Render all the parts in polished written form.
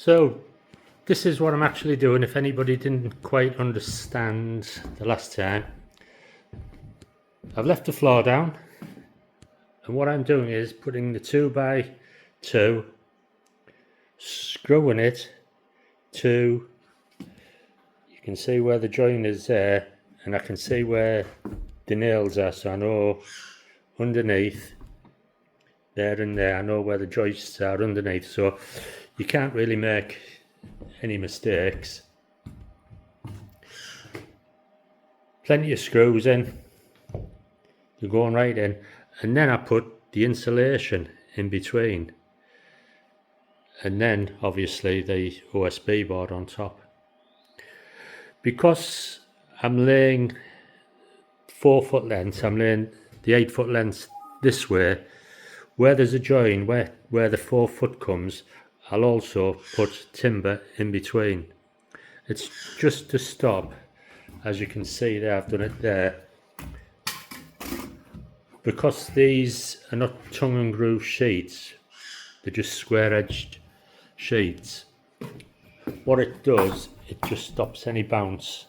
So this is what I'm actually doing, if anybody didn't quite understand the last time. I've left the floor down, and what I'm doing is putting the 2x2, screwing it to, you can see where the join is there, and I can see where the nails are, so I know underneath there and there, I know where the joists are underneath, so you can't really make any mistakes. Plenty of screws in, you're going right in, and then I put the insulation in between, and then obviously the OSB board on top. Because I'm laying 4 foot lengths, I'm laying the 8 foot lengths this way, where there's a join where the 4 foot comes, I'll also put timber in between. It's just to stop, as you can see there, I've done it there. Because these are not tongue and groove sheets, they're just square edged sheets. What it does, it just stops any bounce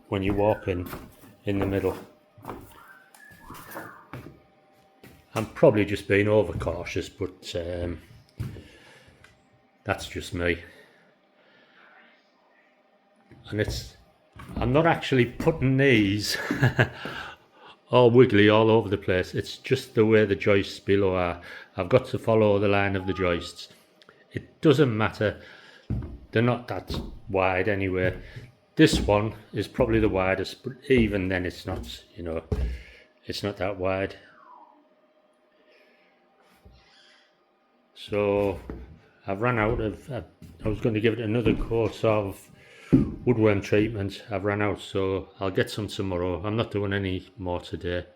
when you walk in the middle. I'm probably just being overcautious, but that's just me. And I'm not actually putting these all wiggly all over the place. It's just the way the joists below are. I've got to follow the line of the joists. It doesn't matter, they're not that wide anyway. This one is probably the widest, but even then it's not, it's not that wide. So I've run out of, I was going to give it another course of woodworm treatment. I've run out, so I'll get some tomorrow. I'm not doing any more today,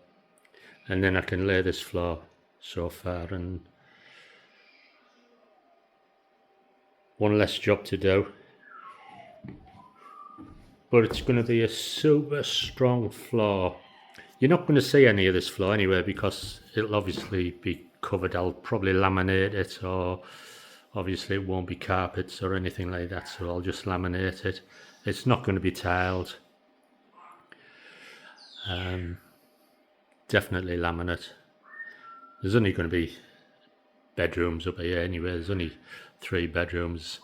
and then I can lay this floor so far, and one less job to do. But it's going to be a super strong floor. You're not going to see any of this floor anyway, because it'll obviously be covered. I'll probably laminate it, or obviously it won't be carpets or anything like that, so I'll just laminate it. It's not going to be tiled. Definitely laminate. There's only going to be bedrooms up here anyway. There's only 3 bedrooms,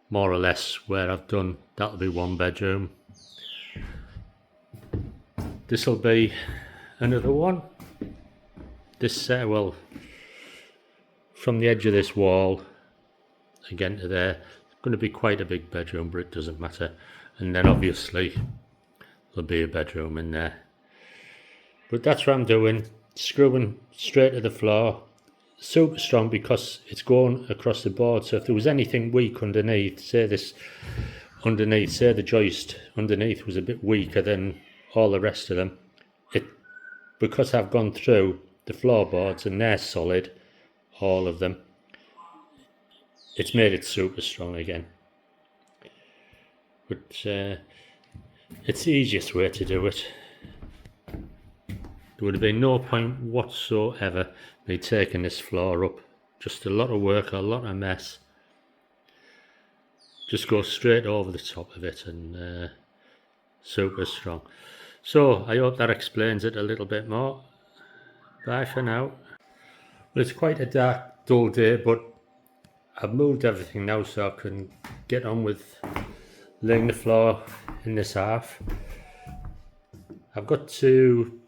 more or less, where I've done. That'll be 1 bedroom. This'll be another one. This well, from the edge of this wall again to there, it's going to be quite a big bedroom, but it doesn't matter. And then obviously there'll be a bedroom in there. But that's what I'm doing, screwing straight to the floor. Super strong because it's going across the board, so if there was anything weak underneath, say the joist underneath was a bit weaker than all the rest of them, because I've gone through the floorboards and they're solid, all of them, it's made it super strong again. But it's the easiest way to do it. There would have been no point whatsoever me taking this floor up. Just a lot of work, a lot of mess. Just go straight over the top of it, and super strong. So I hope that explains it a little bit more. Bye for now. Well, it's quite a dark, dull day, but I've moved everything now so I can get on with laying the floor in this half. I've got to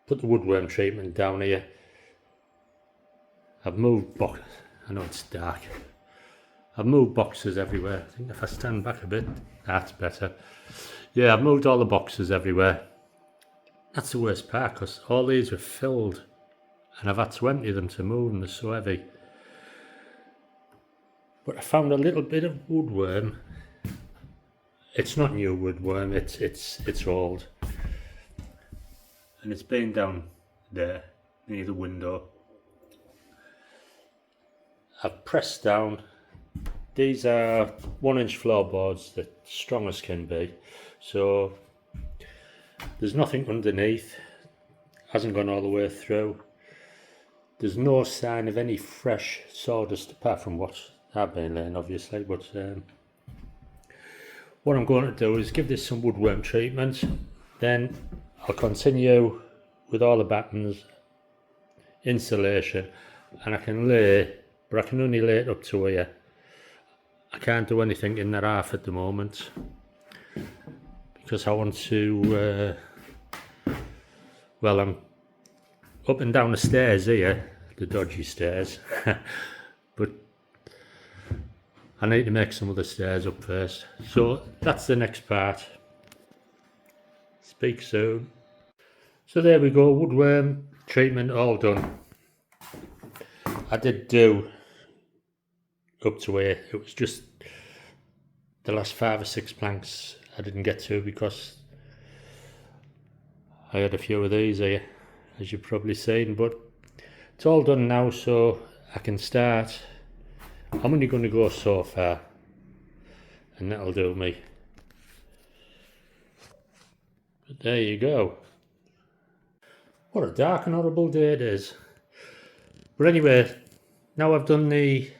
put the woodworm treatment down here. I've moved boxes. I know it's dark. I've moved boxes everywhere. I think if I stand back a bit, that's better. Yeah, I've moved all the boxes everywhere. That's the worst part, because all these were filled and I've had to empty them to move them, they're so heavy. But I found a little bit of woodworm. It's not new woodworm, it's old. And it's been down there near the window. I've pressed down. These are 1-inch floorboards, the strongest can be. So there's nothing underneath, hasn't gone all the way through. There's no sign of any fresh sawdust apart from what I've been laying obviously, but what I'm going to do is give this some woodworm treatment, then I'll continue with all the battens, insulation, and I can lay, but I can only lay it up to here. I can't do anything in that half at the moment because I want to, well, I'm up and down the stairs here, the dodgy stairs, but I need to make some of the stairs up first. So that's the next part. Speak soon. So there we go, woodworm treatment all done. I did do up to here, it was just the last 5 or 6 planks I didn't get to because I had a few of these here, as you've probably seen, but it's all done now, so I can start. I'm only going to go so far and that'll do me. But there you go. What a dark and horrible day it is. But anyway, now I've done the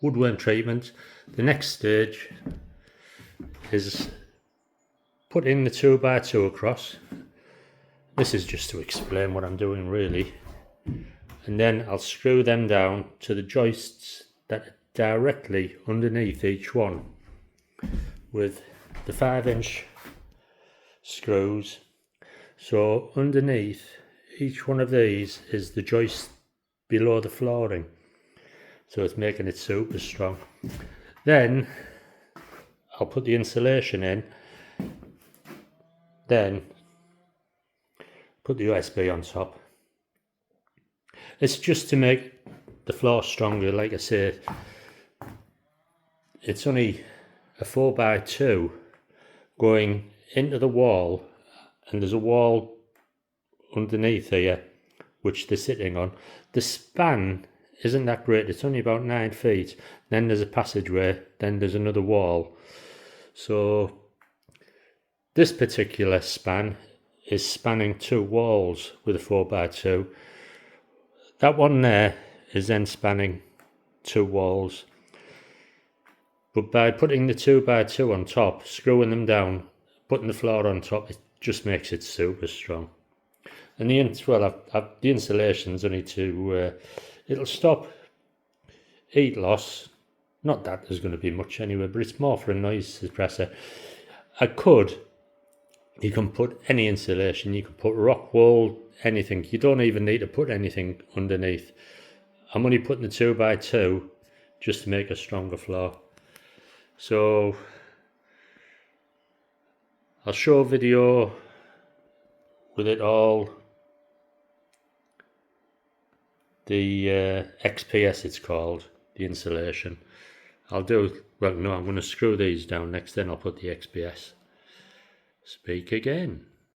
woodworm treatment, the next stage is putting the 2x2 across. This is just to explain what I'm doing really. And then I'll screw them down to the joists that are directly underneath each one with the 5-inch screws. So underneath each one of these is the joist below the flooring, so it's making it super strong. Then I'll put the insulation in, then put the USB on top. It's just to make the floor stronger. Like I said, it's only a 4x2 going into the wall, and there's a wall underneath here which they're sitting on. The span isn't that great, it's only about 9 feet. Then there's a passageway, then there's another wall. So this particular span is spanning 2 walls with a 4x2. That one there is then spanning 2 walls. But by putting the 2x2 on top, screwing them down, putting the floor on top, it just makes it super strong. And the insulation's only to, it'll stop heat loss. Not that there's going to be much anyway, but it's more for a noise suppressor. You can put any insulation, you can put rock wool, anything. You don't even need to put anything underneath. I'm only putting the 2x2 just to make a stronger floor. So I'll show a video with it all. The XPS it's called, the insulation. I'm going to screw these down next, then I'll put the XPS. Speak again.